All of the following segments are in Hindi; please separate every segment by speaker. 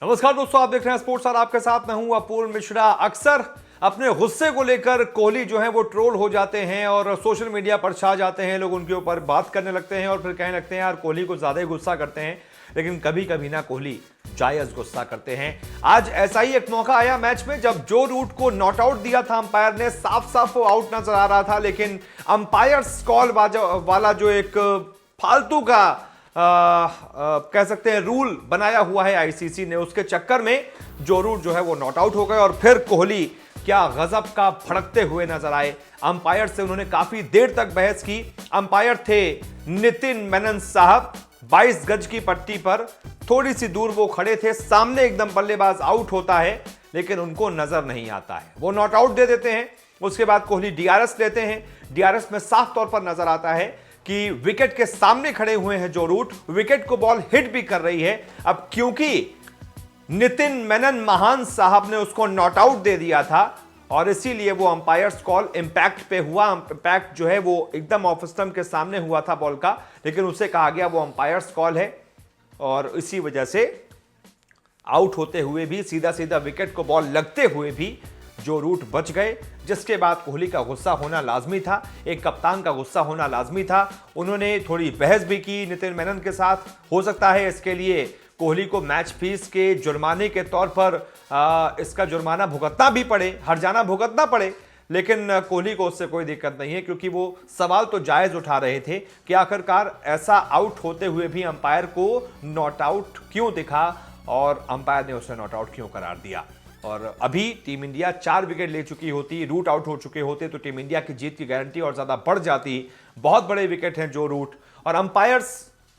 Speaker 1: नमस्कार दोस्तों, आप देख रहे हैं स्पोर्ट्स और आपके साथ मैं हूं अपूर्व मिश्रा। अक्सर अपने गुस्से को लेकर कोहली जो है वो ट्रोल हो जाते हैं और सोशल मीडिया पर छा जाते हैं। लोग उनके ऊपर बात करने लगते हैं और फिर कहने लगते हैं यार कोहली को ज्यादा ही गुस्सा करते हैं। लेकिन कभी कभी ना कोहली जायज गुस्सा करते हैं। आज ऐसा ही एक मौका आया मैच में जब जो रूट को नॉट आउट दिया था अंपायर ने, साफ साफ वो आउट नजर आ रहा था, लेकिन अंपायर्स कॉल वाला जो एक फालतू का कह सकते हैं रूल बनाया हुआ है आईसीसी ने, उसके चक्कर में जो रूट जो है वो नॉट आउट हो गए। और फिर कोहली क्या गजब का भड़कते हुए नजर आए। अंपायर से उन्होंने काफी देर तक बहस की। अंपायर थे नितिन मेनन साहब, 22 गज की पट्टी पर थोड़ी सी दूर वो खड़े थे। सामने एकदम बल्लेबाज आउट होता है लेकिन उनको नजर नहीं आता है, वो नॉट आउट दे देते हैं। उसके बाद कोहली डीआरएस लेते हैं। डीआरएस में साफ तौर पर नजर आता है कि विकेट के सामने खड़े हुए हैं जो रूट, विकेट को बॉल हिट भी कर रही है। अब क्योंकि नितिन मेनन महान साहब ने उसको नॉट आउट दे दिया था और इसीलिए वो अंपायर्स कॉल इंपैक्ट पे हुआ। इंपैक्ट जो है वो एकदम ऑफ स्टंप के सामने हुआ था बॉल का, लेकिन उसे कहा गया वो अंपायर्स कॉल है और इसी वजह से आउट होते हुए भी, सीधा सीधा विकेट को बॉल लगते हुए भी जो रूट बच गए। जिसके बाद कोहली का गुस्सा होना लाजमी था, एक कप्तान का गुस्सा होना लाजमी था। उन्होंने थोड़ी बहस भी की नितिन मेनन के साथ। हो सकता है इसके लिए कोहली को मैच फीस के जुर्माने के तौर पर इसका जुर्माना भुगतना भी पड़े, हर्जाना भुगतना पड़े, लेकिन कोहली को उससे कोई दिक्कत नहीं है क्योंकि वो सवाल तो जायज उठा रहे थे कि आखिरकार ऐसा आउट होते हुए भी अंपायर को नॉट आउट क्यों दिखा और अंपायर ने उसे नॉट आउट क्यों करार दिया। और अभी टीम इंडिया 4 विकेट ले चुकी होती, रूट आउट हो चुके होते तो टीम इंडिया की जीत की गारंटी और ज्यादा बढ़ जाती। बहुत बड़े विकेट हैं जो रूट, और अंपायर्स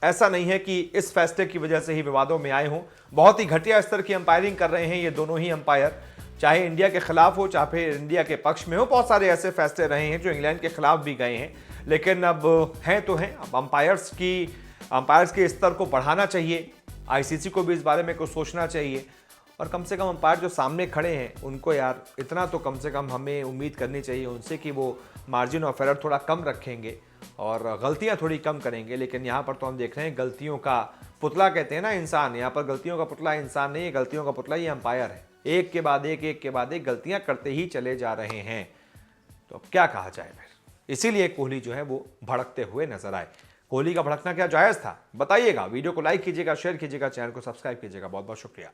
Speaker 1: ऐसा नहीं है कि इस फैसले की वजह से ही विवादों में आए हों। बहुत ही घटिया स्तर की अंपायरिंग कर रहे हैं ये दोनों ही अंपायर, चाहे इंडिया के खिलाफ हो चाहे इंडिया के पक्ष में हो। बहुत सारे ऐसे फैसले रहे हैं जो इंग्लैंड के खिलाफ भी गए हैं, लेकिन अब हैं तो हैं। अब अंपायर्स के स्तर को बढ़ाना चाहिए, आईसीसी को भी इस बारे में कुछ सोचना चाहिए। और कम से कम अंपायर जो सामने खड़े हैं उनको यार इतना तो कम से कम हमें उम्मीद करनी चाहिए उनसे कि वो मार्जिन ऑफ एरर थोड़ा कम रखेंगे और गलतियां थोड़ी कम करेंगे। लेकिन यहाँ पर तो हम देख रहे हैं गलतियों का पुतला कहते हैं ना इंसान, यहाँ पर गलतियों का पुतला इंसान नहीं है, गलतियों का पुतला ही अंपायर है। एक के बाद एक गलतियां करते ही चले जा रहे हैं। तो अब क्या कहा जाए फिर, इसीलिए कोहली जो है वो भड़कते हुए नजर आए। कोहली का भड़कना क्या जायज था बताइएगा। वीडियो को लाइक कीजिएगा, शेयर कीजिएगा, चैनल को सब्सक्राइब कीजिएगा। बहुत बहुत शुक्रिया।